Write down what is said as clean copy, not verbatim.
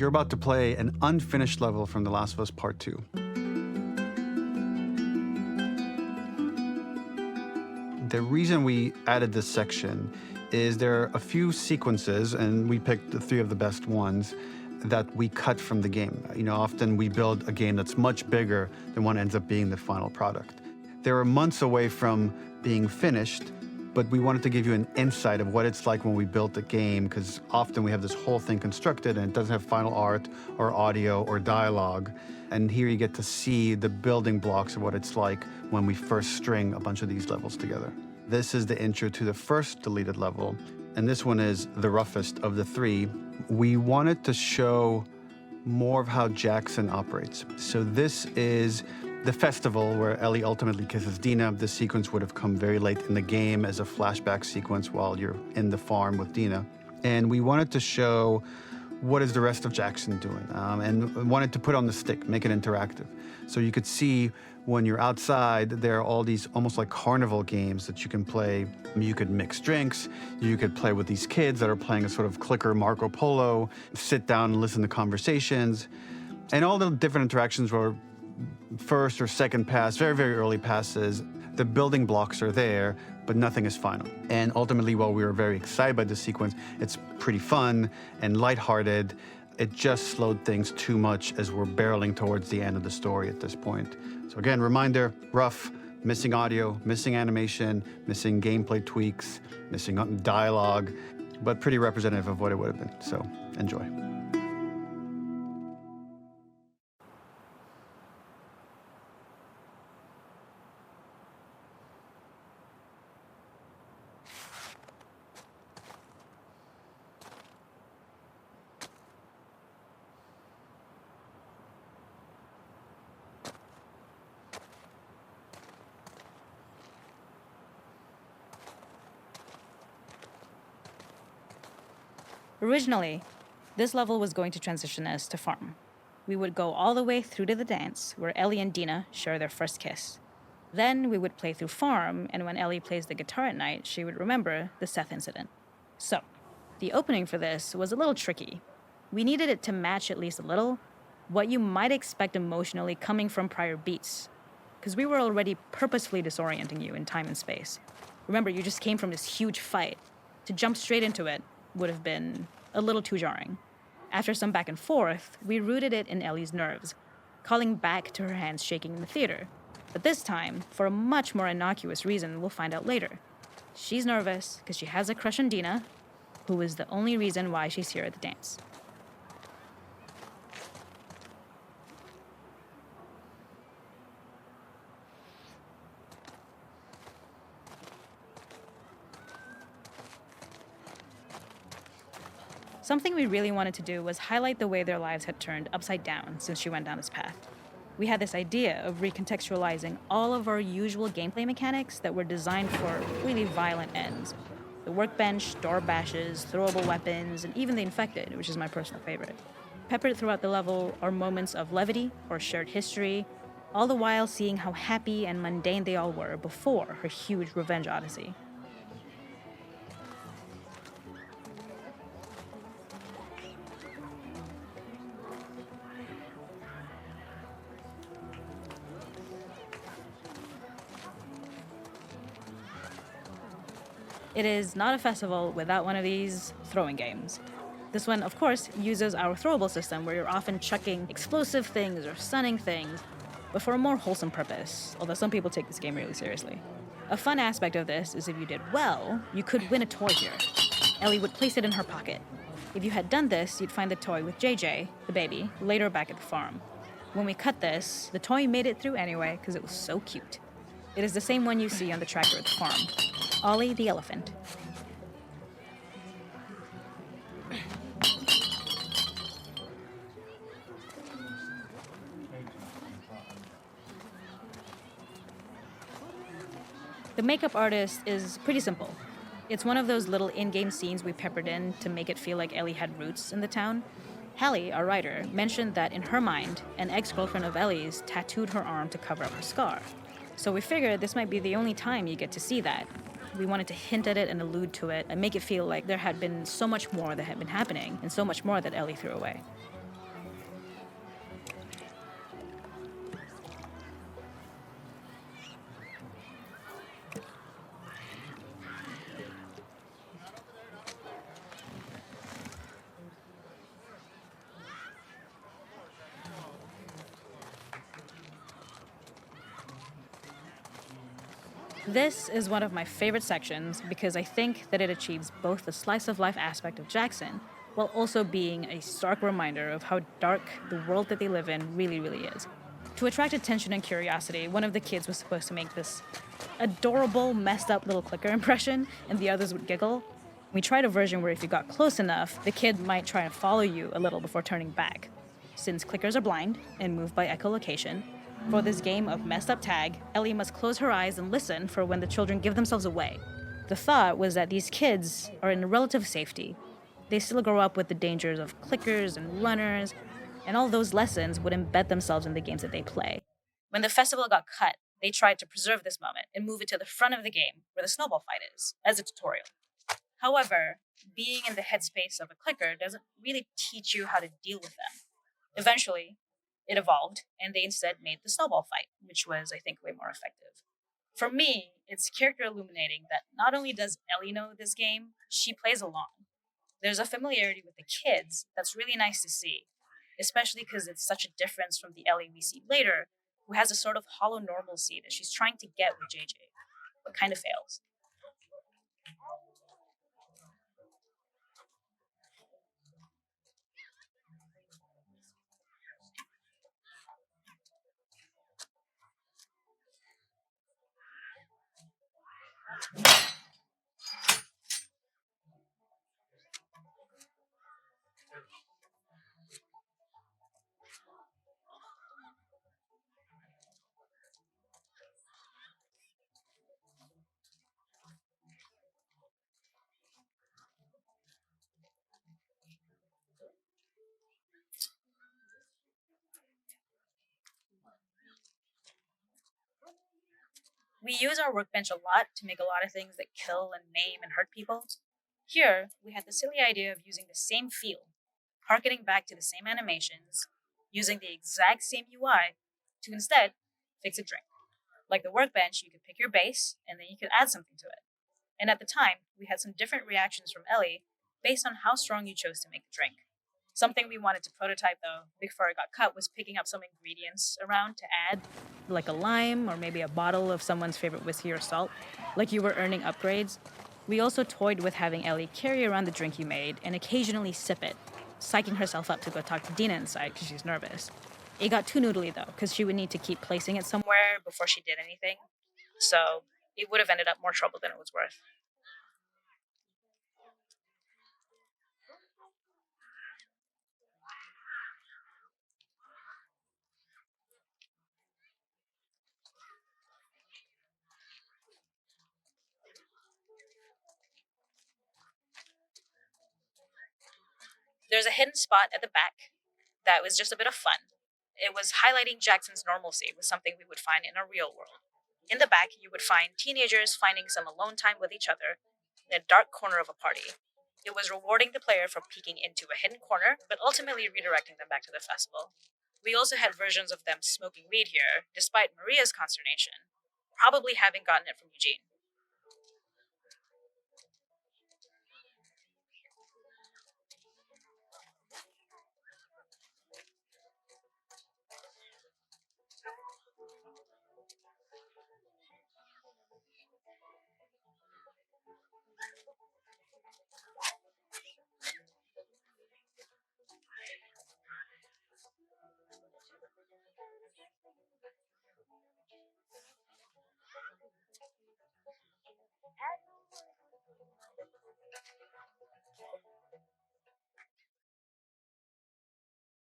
You're about to play an unfinished level from The Last of Us Part 2. The reason we added this section is there are a few sequences, and we picked the 3 of the best ones, that we cut from the game. You know, often we build a game that's much bigger than what ends up being the final product. They were months away from being finished, but we wanted to give you an insight of what it's like when we built a game, because often we have this whole thing constructed and it doesn't have final art or audio or dialogue. And here you get to see the building blocks of what it's like when we first string a bunch of these levels together. This is the intro to the first deleted level, and this one is the roughest of the 3. We wanted to show more of how Jackson operates. So this is the festival where Ellie ultimately kisses Dina. This sequence would have come very late in the game as a flashback sequence while you're in the farm with Dina. And we wanted to show what is the rest of Jackson doing, and wanted to put on the stick, make it interactive. So you could see when you're outside, there are all these almost like carnival games that you can play. You could mix drinks, you could play with these kids that are playing a sort of clicker Marco Polo, sit down and listen to conversations. And all the different interactions were first or second pass, very, very early passes. The building blocks are there, but nothing is final. And ultimately, while we were very excited by this sequence, it's pretty fun and lighthearted. It just slowed things too much as we're barreling towards the end of the story at this point. So again, reminder, rough, missing audio, missing animation, missing gameplay tweaks, missing dialogue, but pretty representative of what it would have been. So enjoy. Originally, this level was going to transition us to farm. We would go all the way through to the dance, where Ellie and Dina share their first kiss. Then we would play through farm, and when Ellie plays the guitar at night, she would remember the Seth incident. So, the opening for this was a little tricky. We needed it to match at least a little what you might expect emotionally coming from prior beats, because we were already purposefully disorienting you in time and space. Remember, you just came from this huge fight. To jump straight into it would have been a little too jarring. After some back and forth, we rooted it in Ellie's nerves, calling back to her hands shaking in the theater. But this time, for a much more innocuous reason we'll find out later. She's nervous because she has a crush on Dina, who is the only reason why she's here at the dance. Something we really wanted to do was highlight the way their lives had turned upside down since she went down this path. We had this idea of recontextualizing all of our usual gameplay mechanics that were designed for really violent ends. The workbench, door bashes, throwable weapons, and even the infected, which is my personal favorite. Peppered throughout the level are moments of levity or shared history, all the while seeing how happy and mundane they all were before her huge revenge odyssey. It is not a festival without one of these throwing games. This one, of course, uses our throwable system where you're often chucking explosive things or stunning things, but for a more wholesome purpose, although some people take this game really seriously. A fun aspect of this is if you did well, you could win a toy here. Ellie would place it in her pocket. If you had done this, you'd find the toy with JJ, the baby, later back at the farm. When we cut this, the toy made it through anyway because it was so cute. It is the same one you see on the tractor at the farm. Ollie the elephant. The makeup artist is pretty simple. It's one of those little in-game scenes we peppered in to make it feel like Ellie had roots in the town. Hallie, our writer, mentioned that in her mind, an ex-girlfriend of Ellie's tattooed her arm to cover up her scar. So we figured this might be the only time you get to see that. We wanted to hint at it and allude to it and make it feel like there had been so much more that had been happening and so much more that Ellie threw away. This is one of my favorite sections because I think that it achieves both the slice of life aspect of Jackson while also being a stark reminder of how dark the world that they live in really is. To attract attention and curiosity, one of the kids was supposed to make this adorable, messed up little clicker impression, and the others would giggle. We tried a version where if you got close enough, the kid might try and follow you a little before turning back. Since clickers are blind and move by echolocation, for this game of messed up tag, Ellie must close her eyes and listen for when the children give themselves away. The thought was that these kids are in relative safety. They still grow up with the dangers of clickers and runners, and all those lessons would embed themselves in the games that they play. When the festival got cut, they tried to preserve this moment and move it to the front of the game where the snowball fight is, as a tutorial. However, being in the headspace of a clicker doesn't really teach you how to deal with them. Eventually, it evolved, and they instead made the snowball fight, which was, I think, way more effective. For me, it's character illuminating that not only does Ellie know this game, she plays along. There's a familiarity with the kids that's really nice to see, especially because it's such a difference from the Ellie we see later, who has a sort of hollow normalcy that she's trying to get with JJ, but kind of fails. We use our workbench a lot to make a lot of things that kill and maim and hurt people. Here, we had the silly idea of using the same feel, harkening back to the same animations, using the exact same UI to instead fix a drink. Like the workbench, you could pick your base and then you could add something to it. And at the time, we had some different reactions from Ellie based on how strong you chose to make the drink. Something we wanted to prototype though, before it got cut, was picking up some ingredients around to add, like a lime or maybe a bottle of someone's favorite whiskey or salt, like you were earning upgrades. We also toyed with having Ellie carry around the drink you made and occasionally sip it, psyching herself up to go talk to Dina inside because she's nervous. It got too noodly though, because she would need to keep placing it somewhere before she did anything. So it would have ended up more trouble than it was worth. There's a hidden spot at the back that was just a bit of fun. It was highlighting Jackson's normalcy with something we would find in a real world. In the back, you would find teenagers finding some alone time with each other in a dark corner of a party. It was rewarding the player for peeking into a hidden corner, but ultimately redirecting them back to the festival. We also had versions of them smoking weed here, despite Maria's consternation, probably having gotten it from Eugene.